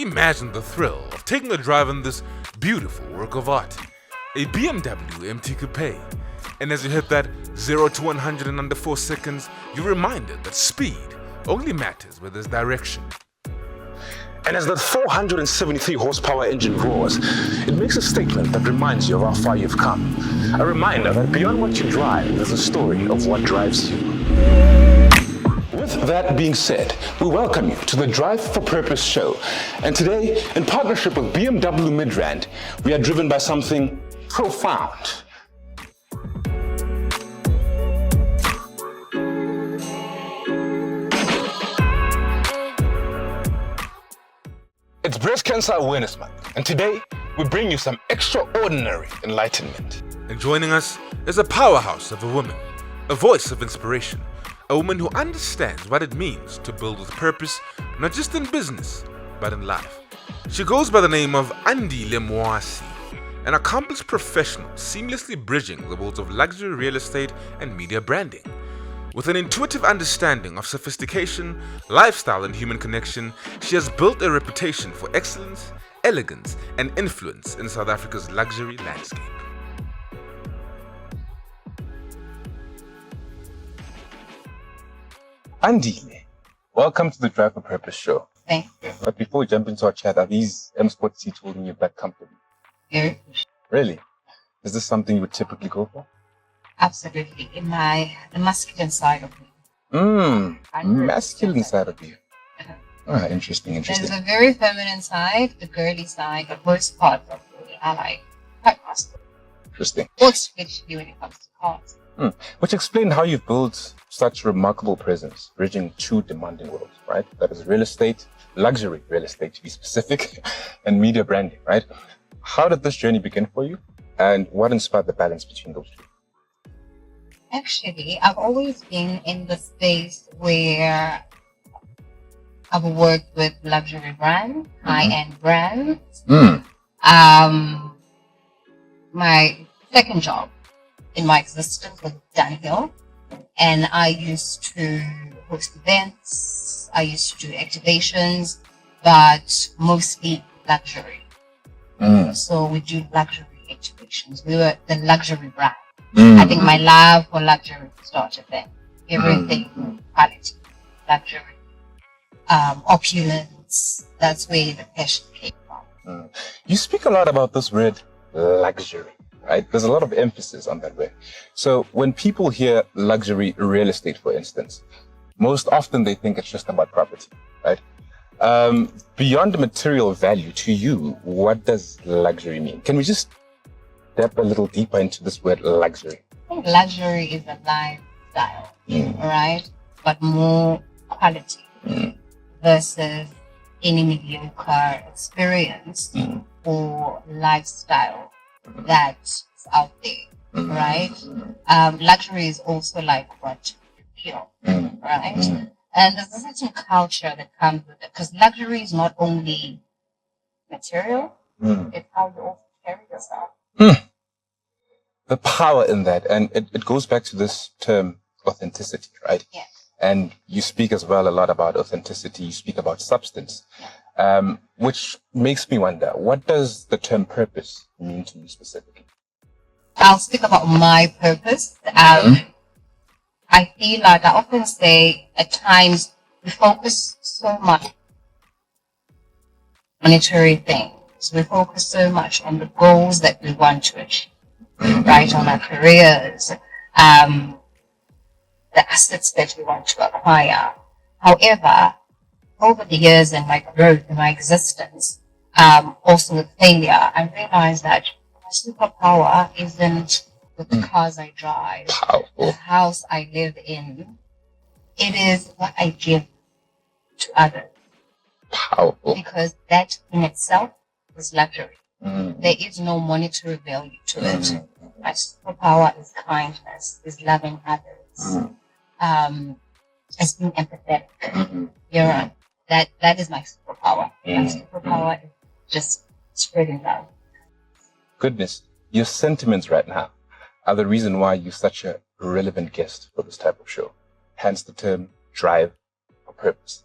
Imagine the thrill of taking a drive in this beautiful work of art, a BMW MT Coupe. And as you hit that 0 to 100 in under 4 seconds, you're reminded that speed only matters where there's direction. And as that 473 horsepower engine roars, it makes a statement that reminds you of how far you've come. A reminder that beyond what you drive, there's a story of what drives you. With that being said, we welcome you to the Drive for Purpose show. And today, in partnership with BMW Midrand, we are driven by something profound. It's Breast Cancer Awareness Month, and today we bring you some extraordinary enlightenment. And joining us is a powerhouse of a woman, a voice of inspiration, a woman who understands what it means to build with purpose, not just in business, but in life. She goes by the name of Andi Lemoasi, an accomplished professional seamlessly bridging the worlds of luxury real estate and media branding. With an intuitive understanding of sophistication, lifestyle, and human connection, she has built a reputation for excellence, elegance, and influence in South Africa's luxury landscape. Andi, welcome to the Drive for Purpose show. Thank you. But before we jump into our chat, are these M Sport seats holding you back comfortably? Very Really? Is this something you would typically go for? absolutely. In the masculine side of me. Masculine side of you. Ah, interesting. There's a very feminine side, the girly side, the most parts of me are like quite masculine. Interesting. Especially when it comes to cars. Which explained how you've built such remarkable presence, bridging two demanding worlds, right? That is real estate, luxury real estate to be specific, and media branding, right? How did this journey begin for you? And what inspired the balance between those two? Actually, I've always been in the space where I've worked with luxury brands, high-end brands. My second job in my existence was downhill, and I used to host events, I used to do activations, but mostly luxury. So we do luxury activations. We were the luxury brand. I think my love for luxury started then. Everything, quality, luxury, opulence. That's where the passion came from. You speak a lot about this word luxury, right? There's a lot of emphasis on that word. So when people hear luxury real estate, for instance, most often they think it's just about property, right? Beyond the material value to you, what does luxury mean? Can we just step a little deeper into this word luxury? I think luxury is a lifestyle, right? But more quality versus any mediocre experience or lifestyle that's out there, right? Luxury is also like what you feel, right? And there's a certain culture that comes with it, because luxury is not only material, it's how you also carry yourself. The power in that, and it goes back to this term authenticity, right? Yeah. And you speak as well a lot about authenticity, you speak about substance, which makes me wonder, what does the term purpose mean to you specifically? I'll speak about my purpose. I feel like I often say at times we focus so much on monetary things. We focus so much on the goals that we want to achieve, right? On our careers, the assets that we want to acquire. However, over the years and my growth and my existence, also with failure, I realized that my superpower isn't the cars I drive, the house I live in. It is what I give to others. Powerful. Because that in itself is luxury. There is no monetary value to it. My superpower is kindness, is loving others, is being empathetic. You're right. That is my superpower. My superpower is just spreading love. Goodness, your sentiments right now are the reason why you're such a relevant guest for this type of show. Hence the term drive for purpose,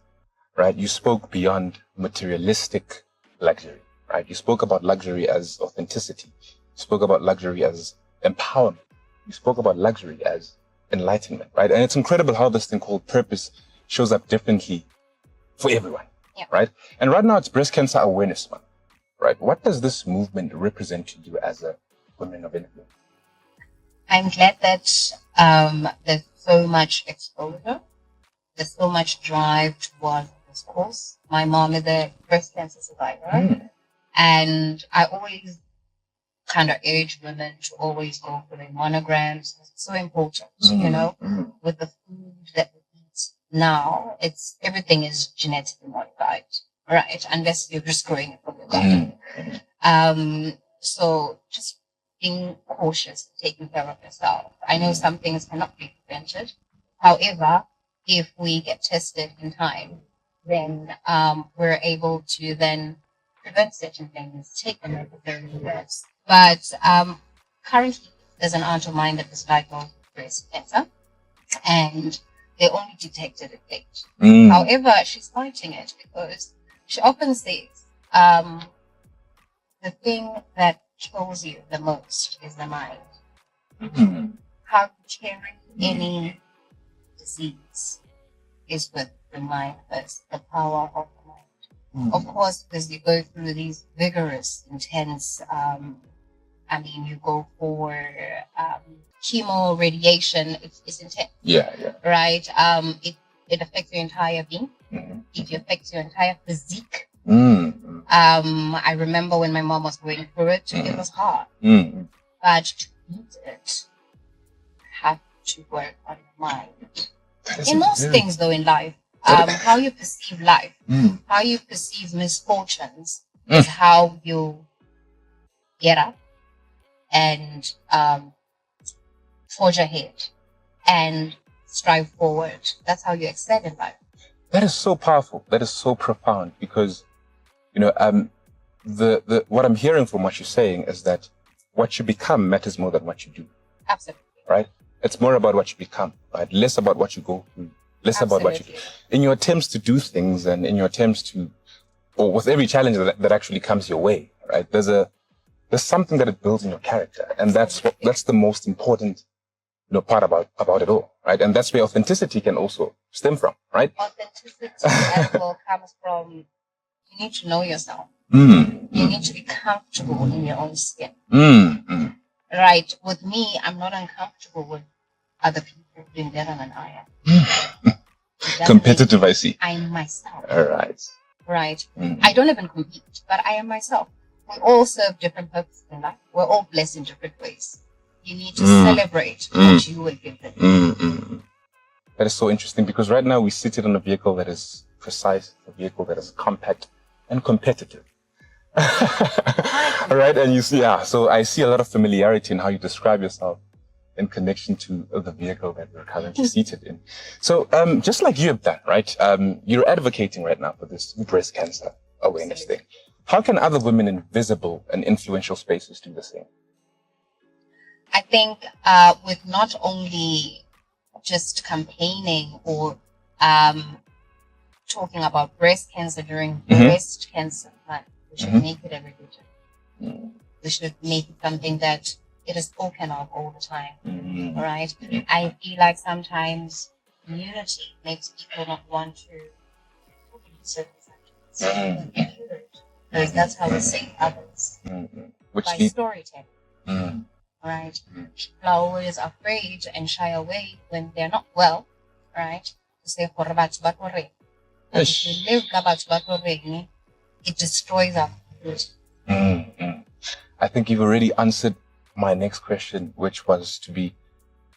right? You spoke beyond materialistic luxury, right? You spoke about luxury as authenticity. You spoke about luxury as empowerment. You spoke about luxury as enlightenment, right? And it's incredible how this thing called purpose shows up differently for everyone, right? And right now it's Breast Cancer Awareness Month, right? What does this movement represent to you as a woman of influence? I'm glad that there's so much exposure, there's so much drive towards this cause. My mom is a breast cancer survivor, and I always kind of urge women to always go for their monograms. It's so important, with the food that we eat now, everything is genetically modified, right? Unless you're just growing it from your garden. So just being cautious, taking care of yourself. I know some things cannot be prevented. However, if we get tested in time, then we're able to then prevent certain things, take them necessary steps. But currently, there's an aunt of mine that was diagnosed with breast cancer, and they only detected it late. However, she's fighting it because she often says the thing that kills you the most is the mind. How to carry any disease is with the mind first, the power of the mind. Of course, because you go through these vigorous, intense, you go for chemo, radiation, it's intense. Right? It affects your entire being. It affects your entire physique. I remember when my mom was going through it, it was hard. But to beat it, have to work on your mind. In most things, though, in life, how you perceive life, how you perceive misfortunes, is how you get up and forge ahead and strive forward. That's how you excel in life. That is so powerful. That is so profound because, what I'm hearing from what you're saying is that what you become matters more than what you do. Absolutely. Right? It's more about what you become, right? Less about what you go through, less about what you do. In your attempts to do things and in your attempts to, or with every challenge that actually comes your way, right? There's something that it builds in your character. And that's the most important part about it all, right? And that's where authenticity can also stem from, right? Authenticity as well comes from, you need to know yourself. You need to be comfortable in your own skin. Right? With me, I'm not uncomfortable with other people doing better than I am. Competitive, I see. I am myself. All right. Right? I don't even compete, but I am myself. We all serve different purposes in life. We're all blessed in different ways. You need to celebrate what you were given. That is so interesting because right now we sit on a vehicle that is precise, a vehicle that is compact and competitive. All right, and you see, so I see a lot of familiarity in how you describe yourself in connection to the vehicle that we're currently seated in. So just like you have done, right? You're advocating right now for this breast cancer awareness thing. How can other women in visible and influential spaces do the same? I think with not only just campaigning or talking about breast cancer during breast cancer month, we should make it a religion. We should make it something that it is spoken of all the time, right? I feel like sometimes unity makes people not want to talk about certain subjects. Because that's how we save others, by storytelling, right? People are always afraid and shy away when they're not well, right? To say, but if you live kabatsu, it destroys our community. I think you've already answered my next question, which was to be,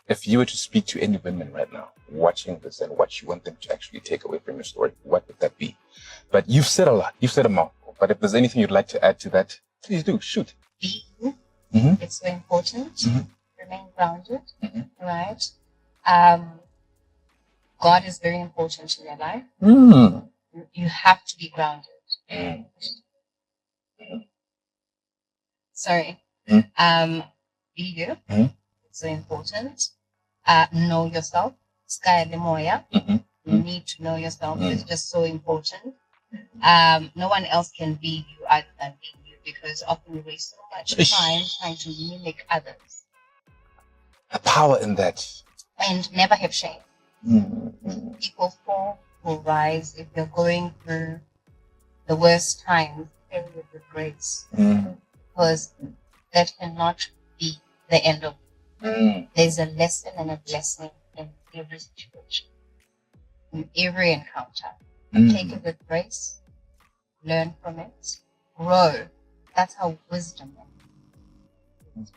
if you were to speak to any women right now watching this and what you want them to actually take away from your story, what would that be? But you've said a lot. You've said a mouthful. But if there's anything you'd like to add to that, please do. Shoot. Be you. It's so important. Remain grounded, right? God is very important in your life. You have to be grounded. Sorry. Be you. It's so important. Know yourself. Sky Lemoya. You need to know yourself. It's just so important. No one else can be you other than being you, because often we waste so much time trying to mimic others. The power in that. And never have shame. People fall will rise. If you're going through the worst times, carry it with grace. Because that cannot be the end of it. There's a lesson and a blessing in every situation, in every encounter. Take it with grace, learn from it, grow. That's how wisdom is.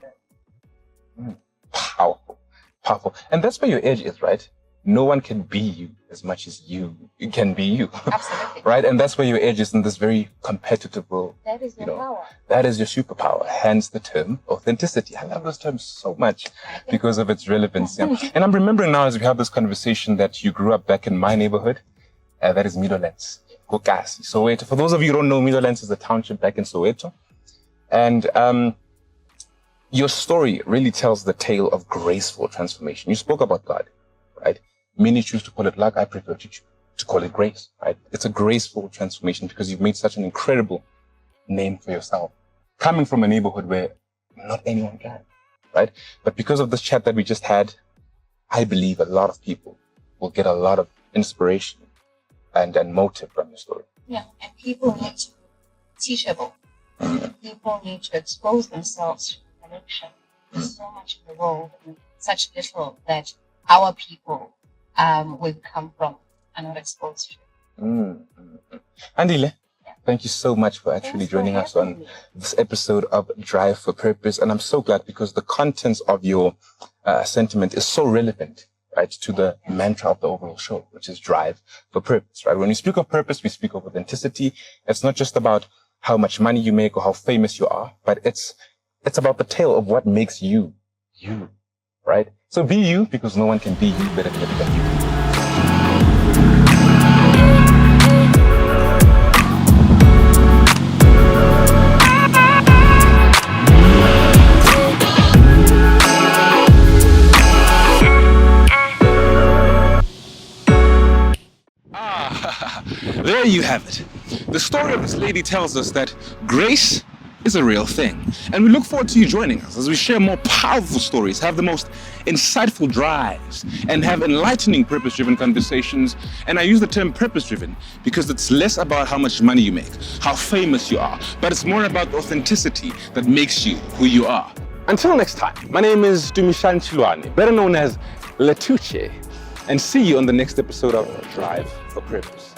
Powerful. And that's where your edge is, right? No one can be you as much as you can be you. Absolutely. Right? And that's where your edge is in this very competitive world. That is your power. That is your superpower. Hence the term authenticity. I love this term so much because of its relevance. Yeah. And I'm remembering now as we have this conversation that you grew up back in my neighborhood. That is Meadowlands, Kokasi, Soweto. For those of you who don't know, Meadowlands is a township back in Soweto. And your story really tells the tale of graceful transformation. You spoke about God, right? Many choose to call it luck. I prefer to call it grace, right? It's a graceful transformation because you've made such an incredible name for yourself. Coming from a neighborhood where not anyone can, right? But because of this chat that we just had, I believe a lot of people will get a lot of inspiration and motive from your story. Yeah, and people need to be teachable. People need to expose themselves to connection. There's so much in the world and such little that our people where we come from are not exposed to. Andile, thank you so much for actually joining us on this episode of Drive for Purpose. And I'm so glad because the contents of your sentiment is so relevant, right, to the mantra of the overall show, which is Drive for Purpose, right? When we speak of purpose, we speak of authenticity. It's not just about how much money you make or how famous you are, but it's about the tale of what makes you, you, right? So be you, because no one can be you better than you. There you have it. The story of this lady tells us that grace is a real thing. And we look forward to you joining us as we share more powerful stories, have the most insightful drives, and have enlightening purpose-driven conversations. And I use the term purpose-driven because it's less about how much money you make, how famous you are, but it's more about the authenticity that makes you who you are. Until next time, my name is Tumishang Chilwane, better known as Letuche, and see you on the next episode of Drive for Purpose.